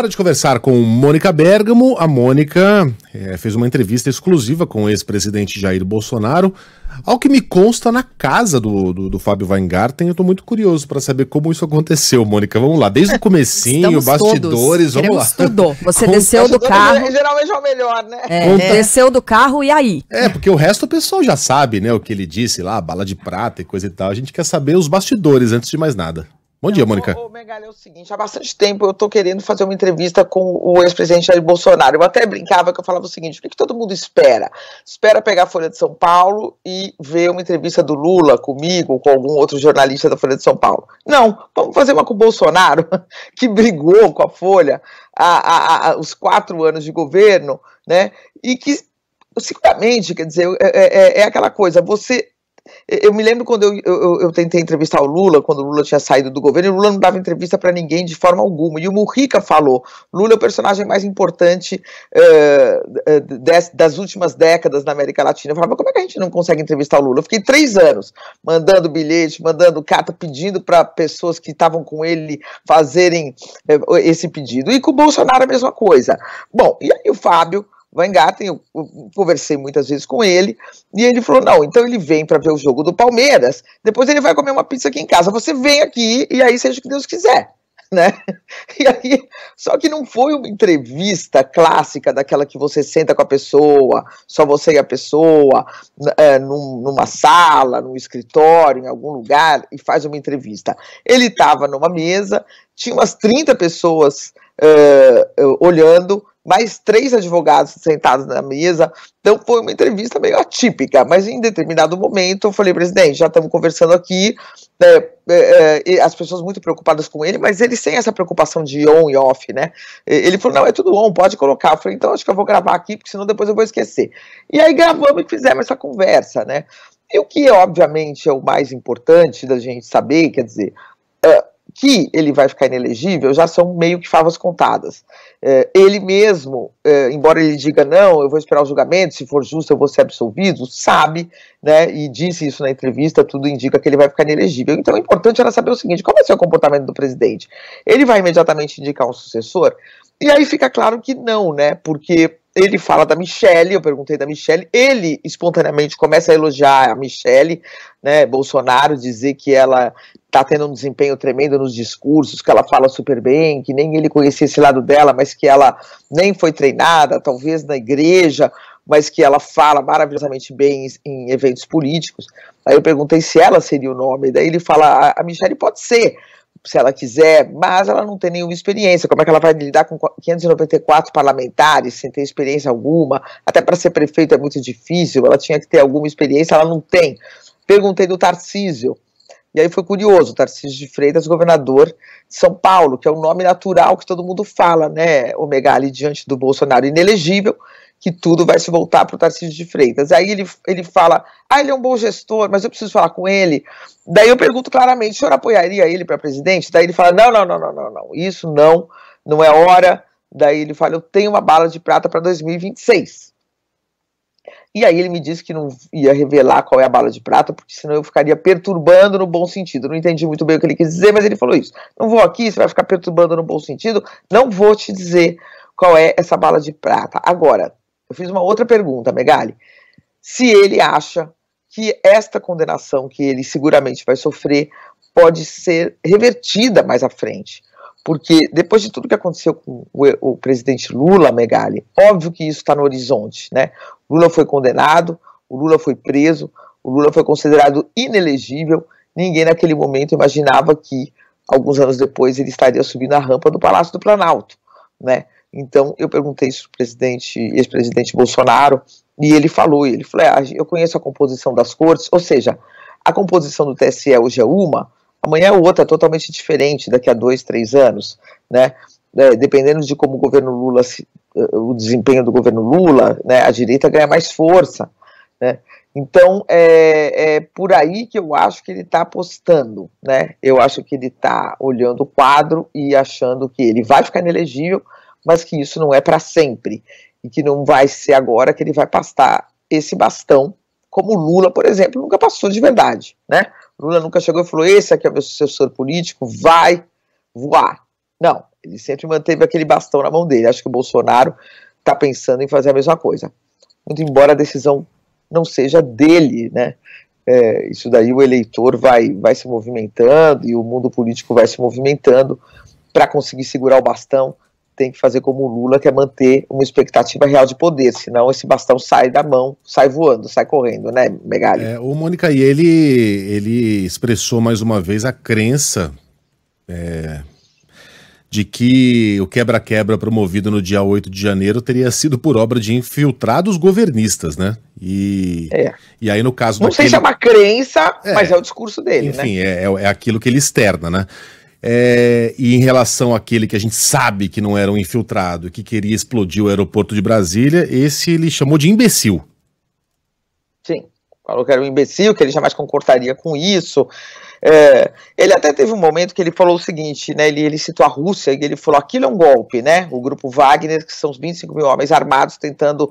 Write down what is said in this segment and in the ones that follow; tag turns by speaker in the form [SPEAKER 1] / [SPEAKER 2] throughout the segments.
[SPEAKER 1] Hora de conversar com Mônica Bergamo. A Mônica fez uma entrevista exclusiva com o ex-presidente Jair Bolsonaro, ao que me consta na casa do Fábio Weingarten. Eu tô muito curioso para saber como isso aconteceu, Mônica. Vamos lá, desde o comecinho, bastidores, vamos lá.
[SPEAKER 2] Tudo. Você desceu do carro.
[SPEAKER 3] Geralmente é o melhor, né?
[SPEAKER 2] Desceu do carro e aí?
[SPEAKER 1] Porque o resto o pessoal já sabe, né? O que ele disse lá, bala de prata e coisa e tal. A gente quer saber os bastidores antes de mais nada. Bom dia, Mônica.
[SPEAKER 3] Megali, é o seguinte, há bastante tempo eu tô querendo fazer uma entrevista com o ex-presidente Jair Bolsonaro. Eu até brincava que eu falava o seguinte, o que todo mundo espera? Espera pegar a Folha de São Paulo e ver uma entrevista do Lula comigo ou com algum outro jornalista da Folha de São Paulo. Não, vamos fazer uma com o Bolsonaro, que brigou com a Folha os 4 anos de governo, né? E que, seguramente, quer dizer, é aquela coisa, eu me lembro quando eu tentei entrevistar o Lula, quando o Lula tinha saído do governo, e o Lula não dava entrevista para ninguém de forma alguma. E o Mujica falou, Lula é o personagem mais importante das últimas décadas na América Latina. Eu falava, como é que a gente não consegue entrevistar o Lula? Eu fiquei 3 anos mandando bilhete, mandando carta, pedindo para pessoas que estavam com ele fazerem esse pedido. E com o Bolsonaro a mesma coisa. Bom, e aí o Fábio Weingarten, eu conversei muitas vezes com ele, e ele falou, não, então ele vem para ver o jogo do Palmeiras, depois ele vai comer uma pizza aqui em casa, você vem aqui, e aí seja o que Deus quiser, né? E aí, só que não foi uma entrevista clássica, daquela que você senta com a pessoa, só você e a pessoa, numa sala, num escritório, em algum lugar, e faz uma entrevista. Ele estava numa mesa, tinha umas 30 pessoas olhando, mais 3 advogados sentados na mesa, então foi uma entrevista meio atípica, mas em determinado momento eu falei, presidente, já estamos conversando aqui, as pessoas muito preocupadas com ele, mas ele sem essa preocupação de on e off, né, ele falou, não, é tudo on, pode colocar, eu falei, então acho que eu vou gravar aqui, porque senão depois eu vou esquecer, e aí gravamos e fizemos essa conversa, né, e o que obviamente é o mais importante da gente saber, quer dizer, que ele vai ficar inelegível já são meio que favas contadas. Ele mesmo, embora ele diga não, eu vou esperar o julgamento, se for justo eu vou ser absolvido, sabe, né, e disse isso na entrevista, tudo indica que ele vai ficar inelegível. Então o importante era saber o seguinte, qual vai ser o comportamento do presidente? Ele vai imediatamente indicar um sucessor? E aí fica claro que não, né, porque ele fala da Michelle, eu perguntei da Michelle, ele espontaneamente começa a elogiar a Michelle, né, Bolsonaro, dizer que ela está tendo um desempenho tremendo nos discursos, que ela fala super bem, que nem ele conhecia esse lado dela, mas que ela nem foi treinada, talvez na igreja, mas que ela fala maravilhosamente bem em eventos políticos. Aí eu perguntei se ela seria o nome, daí ele fala, a Michelle pode ser, se ela quiser, mas ela não tem nenhuma experiência, como é que ela vai lidar com 594 parlamentares sem ter experiência alguma, até para ser prefeito é muito difícil, ela tinha que ter alguma experiência, ela não tem. Perguntei do Tarcísio, e aí foi curioso, Tarcísio de Freitas, governador de São Paulo, que é o nome natural que todo mundo fala, né, o Megali, diante do Bolsonaro inelegível, que tudo vai se voltar para o Tarcísio de Freitas. Aí ele fala, ele é um bom gestor, mas eu preciso falar com ele. Daí eu pergunto claramente, o senhor apoiaria ele para presidente? Daí ele fala, não, isso não é hora. Daí ele fala, eu tenho uma bala de prata para 2026. E aí ele me disse que não ia revelar qual é a bala de prata, porque senão eu ficaria perturbando no bom sentido. Não entendi muito bem o que ele quis dizer, mas ele falou isso. Não vou aqui, você vai ficar perturbando no bom sentido, não vou te dizer qual é essa bala de prata. Agora, eu fiz uma outra pergunta, Megali. Se ele acha que esta condenação que ele seguramente vai sofrer pode ser revertida mais à frente. Porque depois de tudo que aconteceu com o presidente Lula, Megali, óbvio que isso está no horizonte, né? O Lula foi condenado, o Lula foi preso, o Lula foi considerado inelegível, ninguém naquele momento imaginava que, alguns anos depois, ele estaria subindo a rampa do Palácio do Planalto, né? Então, eu perguntei isso para o ex-presidente Bolsonaro, e ele falou, eu conheço a composição das cortes, ou seja, a composição do TSE hoje é uma, amanhã é outra, totalmente diferente, daqui a 2, 3 anos, né, dependendo de como o governo Lula, o desempenho do governo Lula, né, a direita ganha mais força, né, então é por aí que eu acho que ele está apostando, né, eu acho que ele está olhando o quadro e achando que ele vai ficar inelegível, mas que isso não é para sempre, e que não vai ser agora que ele vai passar esse bastão, como o Lula, por exemplo, nunca passou de verdade, né? Lula nunca chegou e falou, esse aqui é o meu sucessor político, vai voar, Não, ele sempre manteve aquele bastão na mão dele. Acho que o Bolsonaro está pensando em fazer a mesma coisa. Muito embora a decisão não seja dele, né? Isso daí o eleitor vai se movimentando e o mundo político vai se movimentando para conseguir segurar o bastão. Tem que fazer como o Lula, que é manter uma expectativa real de poder, senão esse bastão sai da mão, sai voando, sai correndo, né, Megali?
[SPEAKER 1] O Mônica, e ele expressou mais uma vez a crença de que o quebra-quebra promovido no dia 8 de janeiro teria sido por obra de infiltrados governistas, né? E aí, no caso...
[SPEAKER 3] Não sei se é uma crença, mas é o discurso dele,
[SPEAKER 1] enfim,
[SPEAKER 3] né?
[SPEAKER 1] É aquilo que ele externa, né? E em relação àquele que a gente sabe que não era um infiltrado, que queria explodir o aeroporto de Brasília, esse ele chamou de imbecil.
[SPEAKER 3] Sim, falou que era um imbecil, que ele jamais concordaria com isso. Ele até teve um momento que ele falou o seguinte, né? Ele citou a Rússia e ele falou: aquilo é um golpe, né? O grupo Wagner, que são os 25 mil homens armados tentando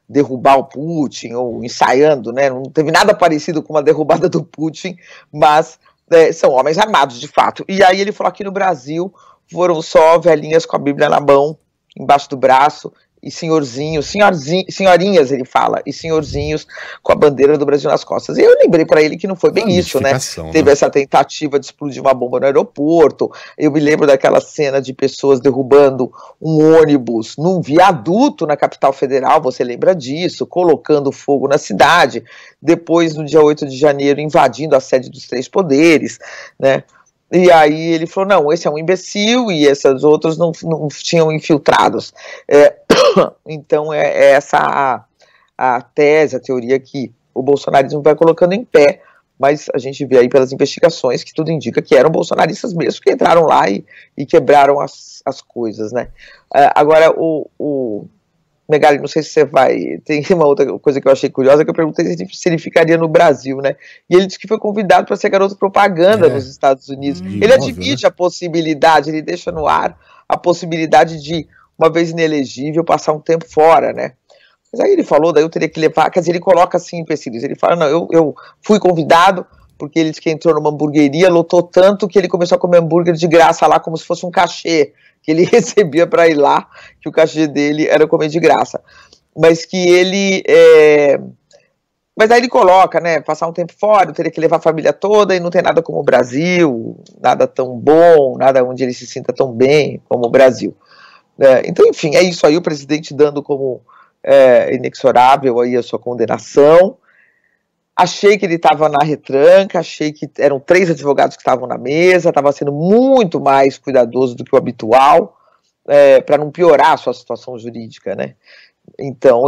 [SPEAKER 3] derrubar o Putin, ou ensaiando, né? Não teve nada parecido com uma derrubada do Putin, mas são homens armados de fato. E aí ele falou: aqui no Brasil foram só velhinhas com a Bíblia na mão, embaixo do braço, e senhorinhas, ele fala, e senhorzinhos com a bandeira do Brasil nas costas. E eu lembrei para ele que não foi bem isso, né? Teve essa tentativa de explodir uma bomba no aeroporto. Eu me lembro daquela cena de pessoas derrubando um ônibus num viaduto na capital federal, você lembra disso, colocando fogo na cidade. Depois, no dia 8 de janeiro, invadindo a sede dos Três Poderes, né? E aí ele falou: não, esse é um imbecil e esses outros não tinham infiltrados. Então essa a tese, a teoria que o bolsonarismo vai colocando em pé, mas a gente vê aí pelas investigações que tudo indica que eram bolsonaristas mesmo, que entraram lá e quebraram as coisas, né? Agora, o Megali, não sei se você vai... Tem uma outra coisa que eu achei curiosa, que eu perguntei se ele ficaria no Brasil, né? E ele disse que foi convidado para ser garoto propaganda nos Estados Unidos. Ele admite, né, a possibilidade, ele deixa no ar a possibilidade de, uma vez inelegível, passar um tempo fora, né? Mas aí ele falou, daí eu teria que levar... Quer dizer, ele coloca assim empecilhos. Ele fala: não, eu fui convidado porque ele disse que entrou numa hamburgueria, lotou tanto que ele começou a comer hambúrguer de graça lá, como se fosse um cachê que ele recebia para ir lá, que o cachê dele era comer de graça. Mas que ele... Mas aí ele coloca, né, passar um tempo fora, teria que levar a família toda, e não tem nada como o Brasil, nada tão bom, nada onde ele se sinta tão bem como o Brasil. Então, enfim, é isso aí, o presidente dando como inexorável aí a sua condenação. Achei que ele estava na retranca, achei que eram 3 advogados que estavam na mesa, estava sendo muito mais cuidadoso do que o habitual, para não piorar a sua situação jurídica, né? Então,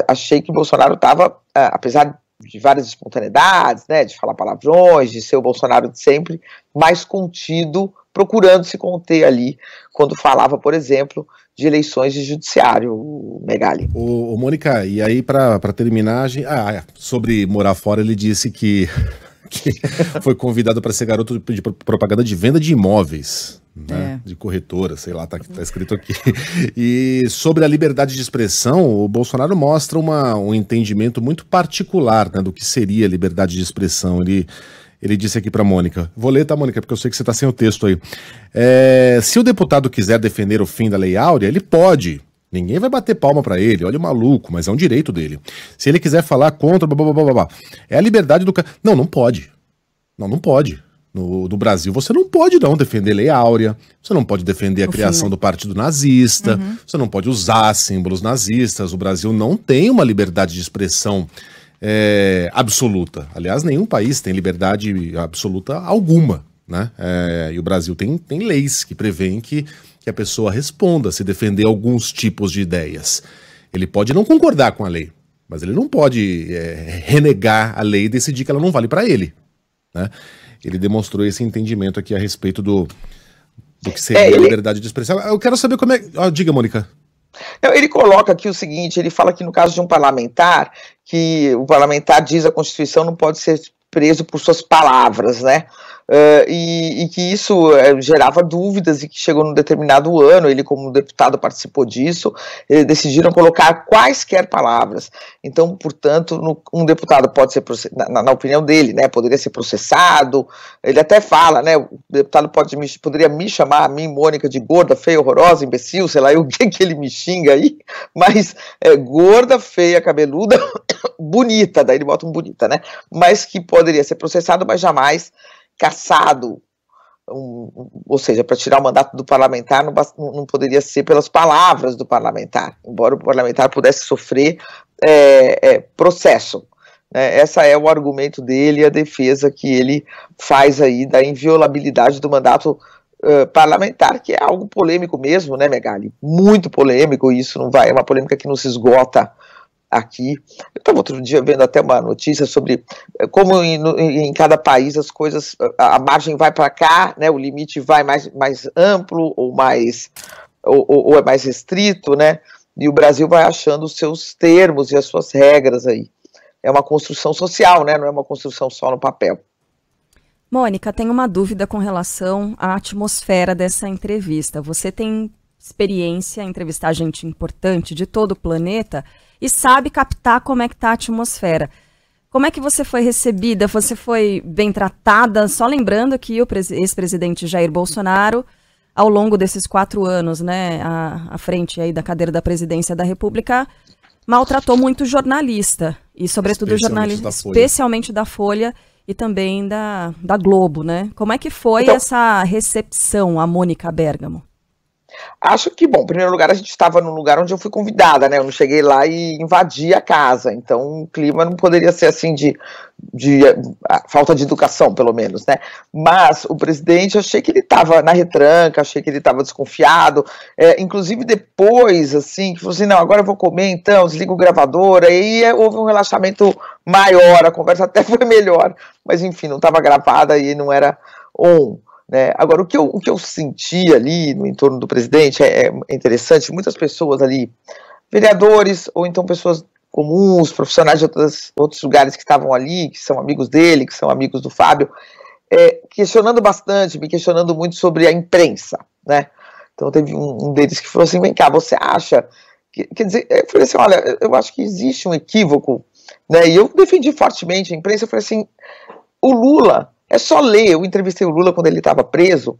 [SPEAKER 3] achei que o Bolsonaro estava, apesar de várias espontaneidades, né, de falar palavrões, de ser o Bolsonaro de sempre, mais contido, procurando se conter ali, quando falava, por exemplo, de eleições de judiciário, Megali.
[SPEAKER 1] Ô Mônica, e aí para terminar, sobre morar fora, ele disse que foi convidado para ser garoto de propaganda de venda de imóveis, né? De corretora, sei lá, tá escrito aqui. E sobre a liberdade de expressão, o Bolsonaro mostra um entendimento muito particular, né, do que seria liberdade de expressão. Ele disse aqui para Mônica, vou ler, tá, Mônica, porque eu sei que você tá sem o texto aí. Se o deputado quiser defender o fim da Lei Áurea, ele pode. Ninguém vai bater palma para ele, olha o maluco, mas é um direito dele. Se ele quiser falar contra, é a liberdade do cara. Não pode. Não pode. No Brasil você não pode não defender Lei Áurea, você não pode defender a criação do partido nazista, você não pode usar símbolos nazistas. O Brasil não tem uma liberdade de expressão absoluta. Aliás, nenhum país tem liberdade absoluta alguma, né? E o Brasil tem leis que prevêem que a pessoa responda se defender alguns tipos de ideias. Ele pode não concordar com a lei, mas ele não pode renegar a lei e decidir que ela não vale para ele, né? Ele demonstrou esse entendimento aqui a respeito do que seria a liberdade de expressão. Eu quero saber como é... diga, Mônica.
[SPEAKER 3] Ele coloca aqui o seguinte, ele fala que no caso de um parlamentar, que o parlamentar diz a Constituição não pode ser preso por suas palavras, né? e que isso gerava dúvidas e que chegou num determinado ano, ele como deputado participou disso, decidiram colocar quaisquer palavras. Então, portanto, um deputado pode ser, na opinião dele, né, poderia ser processado, ele até fala, né, o deputado poderia me chamar, a mim, Mônica, de gorda, feia, horrorosa, imbecil, sei lá, o que ele me xinga aí, mas gorda, feia, cabeluda, bonita, daí ele bota um bonita, né, mas que poderia ser processado, mas jamais cassado, ou seja, para tirar o mandato do parlamentar não poderia ser pelas palavras do parlamentar, embora o parlamentar pudesse sofrer processo. Né? Esse é o argumento dele e a defesa que ele faz aí da inviolabilidade do mandato parlamentar, que é algo polêmico mesmo, né, Megali? Muito polêmico, isso não vai, é uma polêmica que não se esgota aqui. Eu estava outro dia vendo até uma notícia sobre como em cada país as coisas, a margem vai para cá, né, o limite vai mais amplo ou é mais restrito, né, e o Brasil vai achando os seus termos e as suas regras aí. É uma construção social, né, não é uma construção só no papel.
[SPEAKER 2] Mônica, tenho uma dúvida com relação à atmosfera dessa entrevista. Você tem experiência em entrevistar gente importante de todo o planeta e sabe captar como é que está a atmosfera. Como é que você foi recebida? Você foi bem tratada? Só lembrando que o ex-presidente Jair Bolsonaro, ao longo desses 4 anos, né, à frente aí da cadeira da presidência da República, maltratou muito jornalista, e sobretudo jornalista, especialmente da Folha e também da Globo, né? Como é que foi essa recepção a Mônica Bergamo?
[SPEAKER 3] Acho que, bom, em primeiro lugar, a gente estava num lugar onde eu fui convidada, né, eu não cheguei lá e invadi a casa, então o clima não poderia ser assim de falta de educação, pelo menos, né, mas o presidente, achei que ele estava na retranca, achei que ele estava desconfiado, inclusive depois, assim, que falou assim, não, agora eu vou comer, então, desliga o gravador, aí houve um relaxamento maior, a conversa até foi melhor, mas enfim, não estava gravada e não era on. Né? Agora, o que eu senti ali no entorno do presidente é interessante, muitas pessoas ali, vereadores, ou então pessoas comuns, profissionais de outros lugares que estavam ali, que são amigos dele, que são amigos do Fábio, questionando bastante, me questionando muito sobre a imprensa, né? Então teve um deles que falou assim, vem cá, você acha, quer dizer, eu falei assim, olha, eu acho que existe um equívoco, né? E eu defendi fortemente a imprensa, eu falei assim, o Lula, é só ler, eu entrevistei o Lula quando ele estava preso,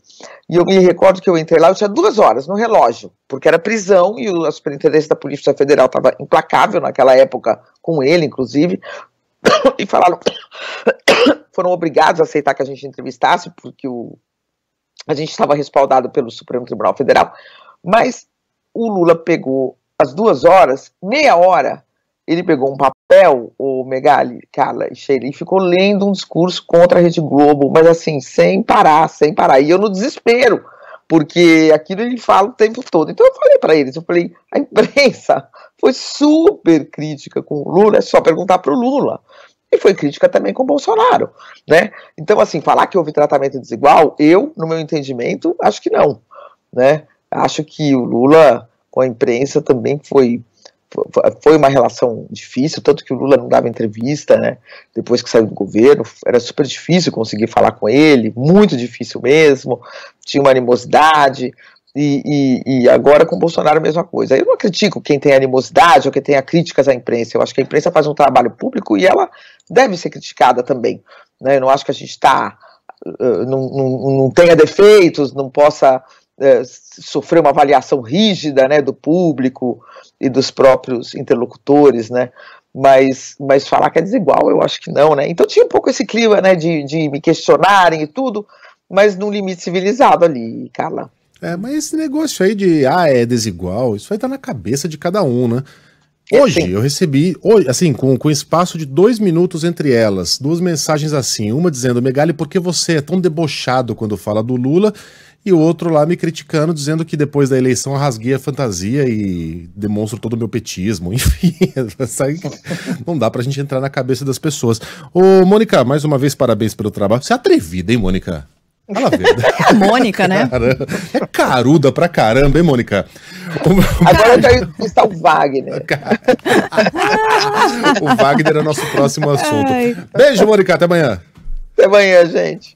[SPEAKER 3] e eu me recordo que eu entrei lá, eu tinha 2 horas no relógio, porque era prisão, e a Superintendência da Polícia Federal estava implacável naquela época, com ele, inclusive, e falaram, foram obrigados a aceitar que a gente entrevistasse, porque a gente estava respaldado pelo Supremo Tribunal Federal, mas o Lula pegou as 2 horas, meia hora, ele pegou um papel, o Megali, Carla e Sheila, e ficou lendo um discurso contra a Rede Globo, mas assim, sem parar, e eu no desespero, porque aquilo ele fala o tempo todo. Então eu falei para eles, a imprensa foi super crítica com o Lula, é só perguntar para o Lula, e foi crítica também com o Bolsonaro, né? Então assim, falar que houve tratamento desigual, eu, no meu entendimento, acho que não, né? Acho que o Lula com a imprensa também foi uma relação difícil, tanto que o Lula não dava entrevista, né, depois que saiu do governo, era super difícil conseguir falar com ele, muito difícil mesmo, tinha uma animosidade, e agora com o Bolsonaro a mesma coisa. Eu não critico quem tem animosidade ou quem tem críticas à imprensa, eu acho que a imprensa faz um trabalho público e ela deve ser criticada também, né, eu não acho que a gente não tenha defeitos, não possa sofrer uma avaliação rígida, né, do público e dos próprios interlocutores, né, mas falar que é desigual, eu acho que não, né, então tinha um pouco esse clima, né, de me questionarem e tudo, mas num limite civilizado ali, Carla.
[SPEAKER 1] Mas esse negócio aí de, é desigual, isso vai estar na cabeça de cada um, né. Hoje eu recebi, assim, com espaço de 2 minutos entre elas, 2 mensagens assim, uma dizendo, Megali, por que você é tão debochado quando fala do Lula? E o outro lá me criticando, dizendo que depois da eleição eu rasguei a fantasia e demonstro todo o meu petismo. Enfim, não dá pra gente entrar na cabeça das pessoas. Ô, Mônica, mais uma vez parabéns pelo trabalho. Você é atrevida, hein, Mônica? Fala a verdade.
[SPEAKER 2] É a Mônica, né?
[SPEAKER 1] Caramba. É caruda pra caramba, hein, Mônica?
[SPEAKER 3] Agora eu quero entrevistar o Wagner.
[SPEAKER 1] O Wagner é nosso próximo assunto. Beijo, Mônica. Até amanhã.
[SPEAKER 3] Até amanhã, gente.